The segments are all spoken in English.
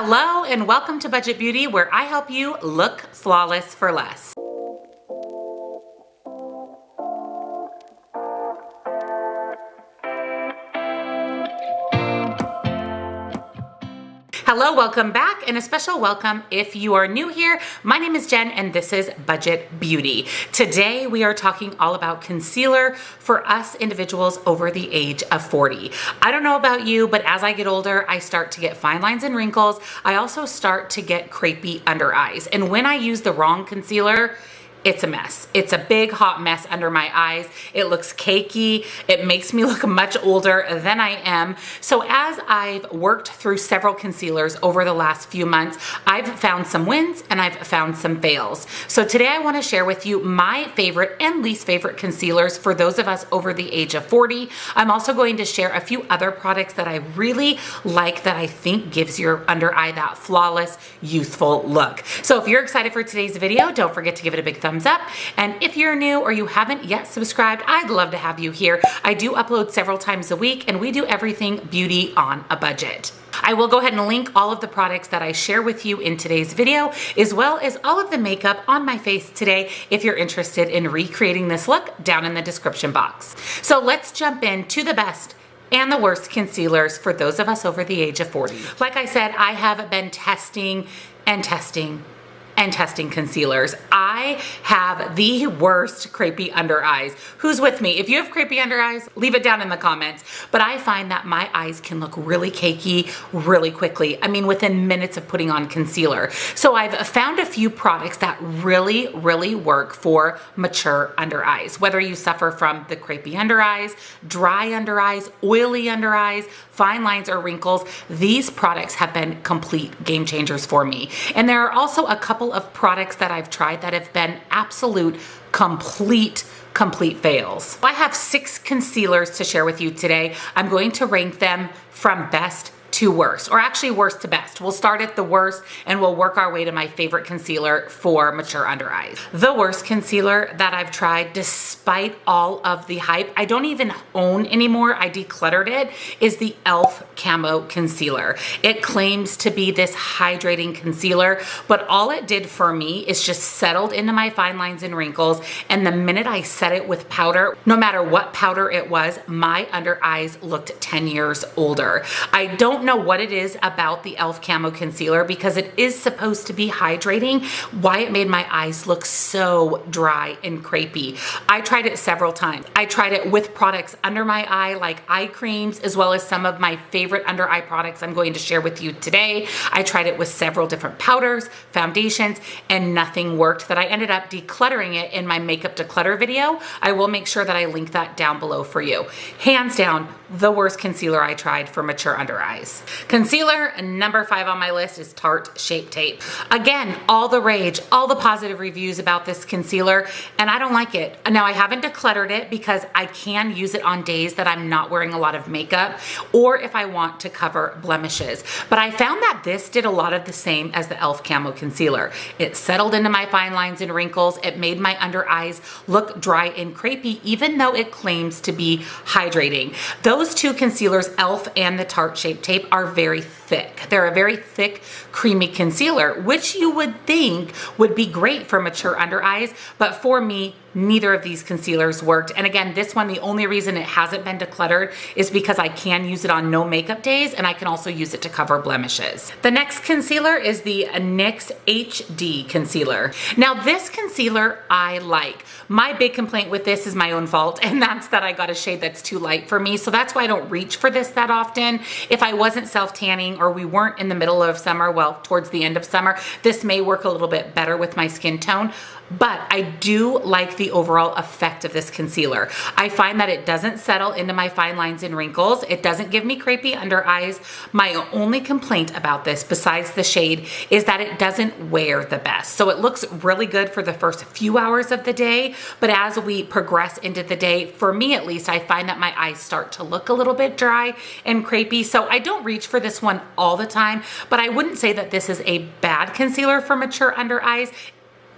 Hello and welcome to Budget Beauty, where I help you look flawless for less. Hello, welcome back, and a special welcome if you are new here. My name is Jen and this is Budget Beauty. Today we are talking all about concealer for us individuals over the age of 40. I don't know about you, but as I get older, I start to get fine lines and wrinkles. I also start to get crepey under eyes. And when I use the wrong concealer, it's a mess. It's a big hot mess under my eyes. It looks cakey. It makes me look much older than I am. So as I've worked through several concealers over the last few months, I've found some wins and I've found some fails. So today I want to share with you my favorite and least favorite concealers for those of us over the age of 40. I'm also going to share a few other products that I really like that I think gives your under eye that flawless, youthful look. So if you're excited for today's video, don't forget to give it a big thumbs up. And if you're new or you haven't yet subscribed, I'd love to have you here. I do upload several times a week and we do everything beauty on a budget. I will go ahead and link all of the products that I share with you in today's video, as well as all of the makeup on my face today if you're interested in recreating this look down in the description box. So let's jump into the best and the worst concealers for those of us over the age of 40. Like I said, I have been testing concealers. I have the worst crepey under eyes. Who's with me? If you have crepey under eyes, leave it down in the comments. But I find that my eyes can look really cakey really quickly. I mean, within minutes of putting on concealer. So I've found a few products that really work for mature under eyes. Whether you suffer from the crepey under eyes, dry under eyes, oily under eyes, fine lines or wrinkles, these products have been complete game changers for me. And there are also a couple of products that I've tried that have been absolute complete fails. I have 6 concealers to share with you today. I'm going to rank them from best to worst, or actually worst to best. We'll start at the worst and we'll work our way to my favorite concealer for mature under eyes. The worst concealer that I've tried, despite all of the hype, I don't even own anymore, I decluttered it, is the e.l.f. Camo Concealer. It claims to be this hydrating concealer, but all it did for me is just settled into my fine lines and wrinkles, and the minute I set it with powder, no matter what powder it was, my under eyes looked 10 years older. I don't know what it is about the e.l.f. Camo Concealer, because it is supposed to be hydrating, why it made my eyes look so dry and crepey. I tried it several times. I tried it with products under my eye, like eye creams, as well as some of my favorite under eye products I'm going to share with you today. I tried it with several different powders, foundations, and nothing worked. That I ended up decluttering it in my makeup declutter video. I will make sure that I link that down below for you. Hands down, the worst concealer I tried for mature under eyes. Concealer number 5 on my list is Tarte Shape Tape. Again, all the rage, all the positive reviews about this concealer, and I don't like it. Now, I haven't decluttered it because I can use it on days that I'm not wearing a lot of makeup, or if I want to cover blemishes. But I found that this did a lot of the same as the e.l.f. Camo Concealer. It settled into my fine lines and wrinkles. It made my under eyes look dry and crepey, even though it claims to be hydrating. Those two concealers, e.l.f. and the Tarte Shape Tape, are very thick. They're a very thick, creamy concealer, which you would think would be great for mature under eyes, but for me, neither of these concealers worked. And again, this one, the only reason it hasn't been decluttered is because I can use it on no makeup days, and I can also use it to cover blemishes. The next concealer is the NYX HD Concealer. Now, this concealer I like. My big complaint with this is my own fault, and that's that I got a shade that's too light for me, so that's why I don't reach for this that often. If I wasn't self-tanning or we weren't in the middle of summer, well, towards the end of summer, this may work a little bit better with my skin tone. But I do like the overall effect of this concealer. I find that it doesn't settle into my fine lines and wrinkles. It doesn't give me crepey under eyes. My only complaint about this, besides the shade, is that it doesn't wear the best. So it looks really good for the first few hours of the day, but as we progress into the day, for me at least, I find that my eyes start to look a little bit dry and crepey. So I don't reach for this one all the time, but I wouldn't say that this is a bad concealer for mature under eyes.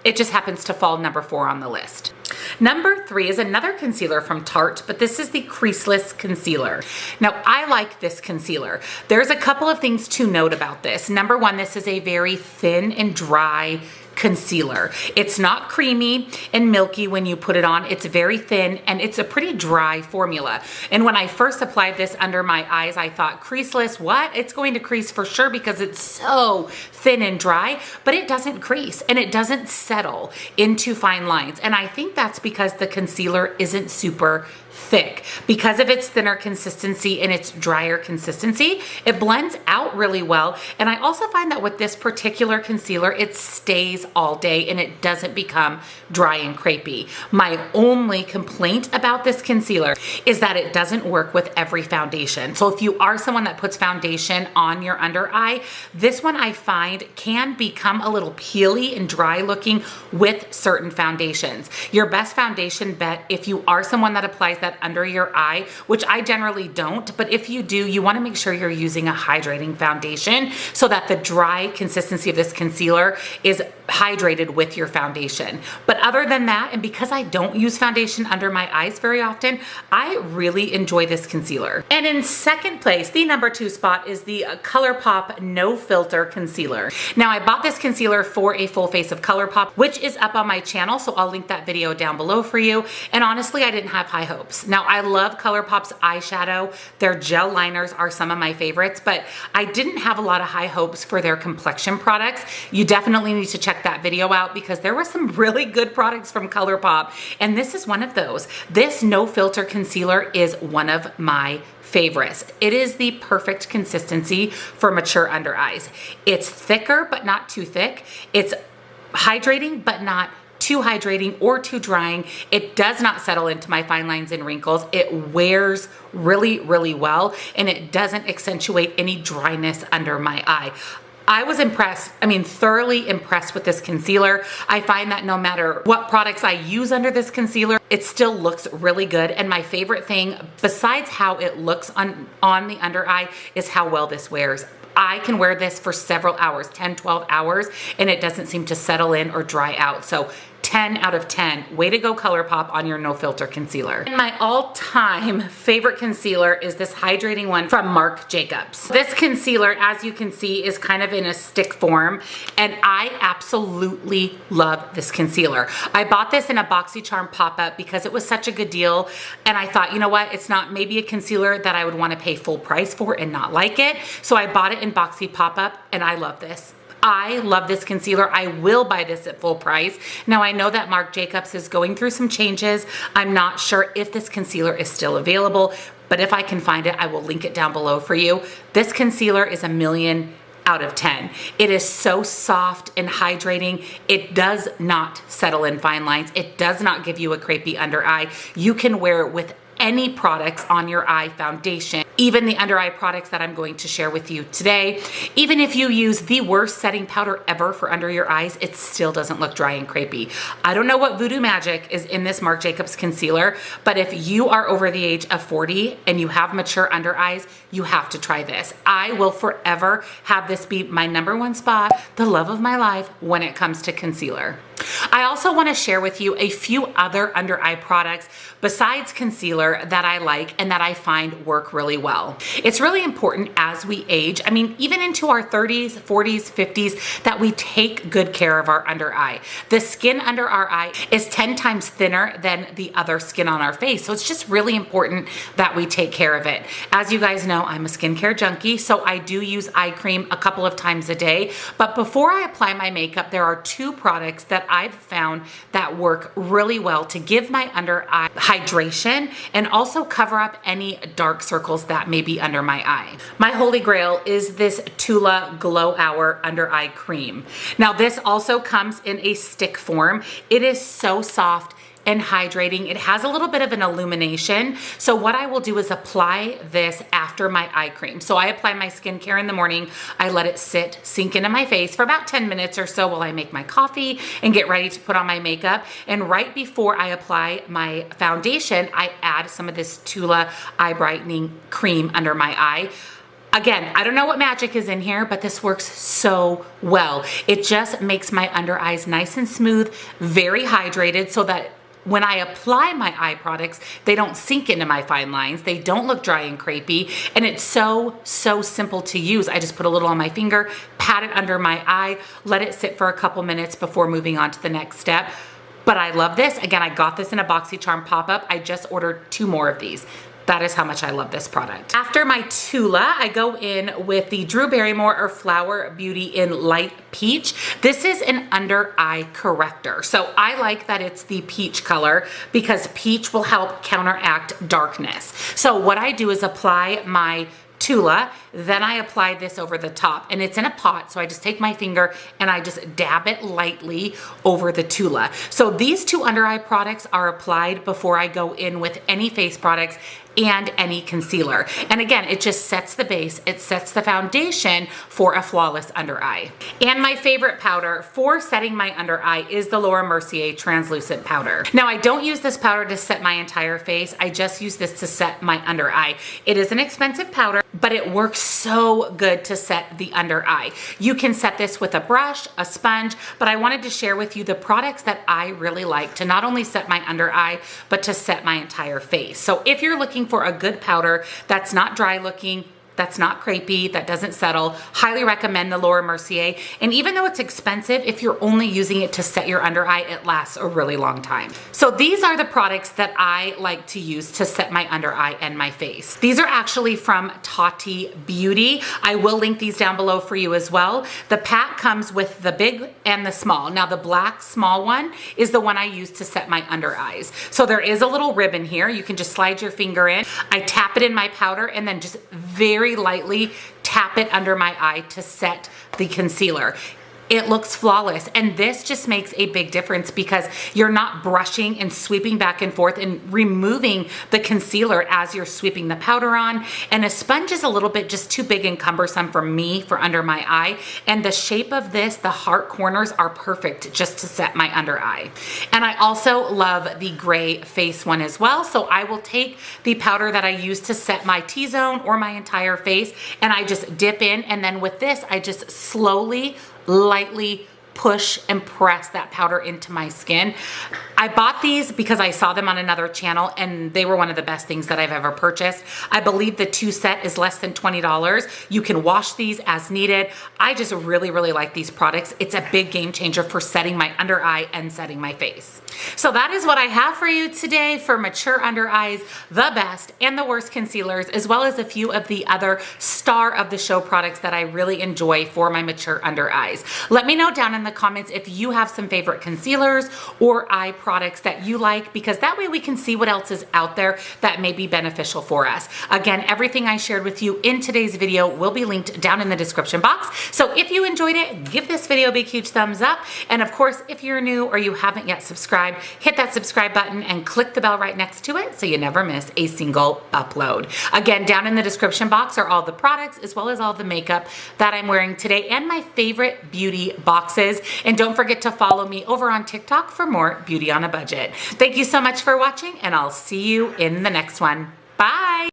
It just happens to fall number 4 on the list. Number 3 is another concealer from Tarte, but this is the creaseless concealer. Now, I like this concealer. There's a couple of things to note about this. Number 1, this is a very thin and dry concealer. It's not creamy and milky when you put it on. It's very thin and it's a pretty dry formula. And when I first applied this under my eyes, I thought, creaseless, what? It's going to crease for sure because it's so thin and dry, but it doesn't crease and it doesn't settle into fine lines. And I think that's because the concealer isn't super thick. Because of its thinner consistency and its drier consistency, it blends out really well. And I also find that with this particular concealer, it stays all day and it doesn't become dry and crepey. My only complaint about this concealer is that it doesn't work with every foundation. So if you are someone that puts foundation on your under eye, this one I find can become a little peely and dry looking with certain foundations. Your best foundation bet, if you are someone that applies that under your eye, which I generally don't, but if you do, you want to make sure you're using a hydrating foundation so that the dry consistency of this concealer is hydrated with your foundation. But other than that, and because I don't use foundation under my eyes very often, I really enjoy this concealer. And in second place, the number 2 spot is the Colourpop No Filter Concealer. Now, I bought this concealer for a full face of Colourpop, which is up on my channel, so I'll link that video down below for you. And honestly, I didn't have high hopes. Now, I love Colourpop's eyeshadow. Their gel liners are some of my favorites, but I didn't have a lot of high hopes for their complexion products. You definitely need to check that video out because there were some really good products from Colourpop, and this is one of those. This no filter concealer is one of my favorites. It is the perfect consistency for mature under eyes. It's thicker, but not too thick. It's hydrating, but not too hydrating or too drying. It does not settle into my fine lines and wrinkles. It wears really, really well, and it doesn't accentuate any dryness under my eye. I was impressed, thoroughly impressed with this concealer. I find that no matter what products I use under this concealer, it still looks really good. And my favorite thing, besides how it looks on the under eye, is how well this wears. I can wear this for several hours, 10, 12 hours, and it doesn't seem to settle in or dry out. So 10 out of 10. Way to go, Colourpop, on your no filter concealer. And my all-time favorite concealer is this hydrating one from Marc Jacobs. This concealer, as you can see, is kind of in a stick form, and I absolutely love this concealer. I bought this in a BoxyCharm pop-up because it was such a good deal, and I thought, you know what, it's not maybe a concealer that I would want to pay full price for and not like it, so I bought it in Boxy pop-up, and I love this. I love this concealer. I will buy this at full price. Now, I know that Marc Jacobs is going through some changes. I'm not sure if this concealer is still available, but if I can find it, I will link it down below for you. This concealer is a million out of 10. It is so soft and hydrating. It does not settle in fine lines. It does not give you a crepey under eye. You can wear it with any products on your eye, foundation, even the under eye products that I'm going to share with you today. Even if you use the worst setting powder ever for under your eyes, it still doesn't look dry and crepey. I don't know what voodoo magic is in this Marc Jacobs concealer, but if you are over the age of 40 and you have mature under eyes, you have to try this. I will forever have this be my number 1 spot, the love of my life when it comes to concealer. I also want to share with you a few other under eye products besides concealer that I like and that I find work really well. It's really important as we age, even into our 30s, 40s, 50s, that we take good care of our under eye. The skin under our eye is 10 times thinner than the other skin on our face, so it's just really important that we take care of it. As you guys know, I'm a skincare junkie, so I do use eye cream a couple of times a day, but before I apply my makeup, there are 2 products that I've found that work really well to give my under eye hydration and also cover up any dark circles that may be under my eye. My holy grail is this Tula Glow Hour Under Eye Cream. Now, this also comes in a stick form. It is so soft and hydrating. It has a little bit of an illumination. So what I will do is apply this after my eye cream. So I apply my skincare in the morning. I let it sink into my face for about 10 minutes or so while I make my coffee and get ready to put on my makeup. And right before I apply my foundation, I add some of this Tula eye brightening cream under my eye. Again, I don't know what magic is in here, but this works so well. It just makes my under eyes nice and smooth, very hydrated, so that when I apply my eye products, they don't sink into my fine lines. They don't look dry and crepey. And it's so simple to use. I just put a little on my finger, pat it under my eye, let it sit for a couple minutes before moving on to the next step. But I love this. Again, I got this in a BoxyCharm pop-up. I just ordered 2 more of these. That is how much I love this product. After my Tula, I go in with the Drew Barrymore or Flower Beauty in Light Peach. This is an under eye corrector. So I like that it's the peach color because peach will help counteract darkness. So what I do is apply my Tula, then I apply this over the top, and it's in a pot, so I just take my finger and I just dab it lightly over the Tula. So these 2 under eye products are applied before I go in with any face products and any concealer. And again, it just sets the base, it sets the foundation for a flawless under eye. And my favorite powder for setting my under eye is the Laura Mercier translucent powder. Now, I don't use this powder to set my entire face, I just use this to set my under eye. It is an expensive powder, but it works so good to set the under eye. You can set this with a brush, a sponge, but I wanted to share with you the products that I really like to not only set my under eye, but to set my entire face. So if you're looking for a good powder that's not dry looking, that's not crepey, that doesn't settle, highly recommend the Laura Mercier. And even though it's expensive, if you're only using it to set your under eye, it lasts a really long time. So these are the products that I like to use to set my under eye and my face. These are actually from Tarte Beauty. I will link these down below for you as well. The pack comes with the big and the small. Now the black small one is the one I use to set my under eyes. So there is a little ribbon here. You can just slide your finger in. I tap it in my powder and then just very lightly tap it under my eye to set the concealer. It looks flawless, and this just makes a big difference because you're not brushing and sweeping back and forth and removing the concealer as you're sweeping the powder on. And a sponge is a little bit just too big and cumbersome for me for under my eye, and the shape of this, the heart corners, are perfect just to set my under eye. And I also love the gray face one as well, so I will take the powder that I use to set my T-zone or my entire face, and I just dip in, and then with this I just slowly, lightly push and press that powder into my skin. I bought these because I saw them on another channel and they were one of the best things that I've ever purchased. I believe the 2 set is less than $20. You can wash these as needed. I just really like these products. It's a big game changer for setting my under eye and setting my face. So that is what I have for you today for mature under eyes, the best and the worst concealers, as well as a few of the other star of the show products that I really enjoy for my mature under eyes. Let me know down in the comments if you have some favorite concealers or eye products that you like, because that way we can see what else is out there that may be beneficial for us. Again, everything I shared with you in today's video will be linked down in the description box. So if you enjoyed it, give this video a big huge thumbs up. And of course, if you're new or you haven't yet subscribed, hit that subscribe button and click the bell right next to it so you never miss a single upload. Again, down in the description box are all the products as well as all the makeup that I'm wearing today and my favorite beauty boxes. And don't forget to follow me over on TikTok for more beauty on a budget. Thank you so much for watching, and I'll see you in the next one. Bye.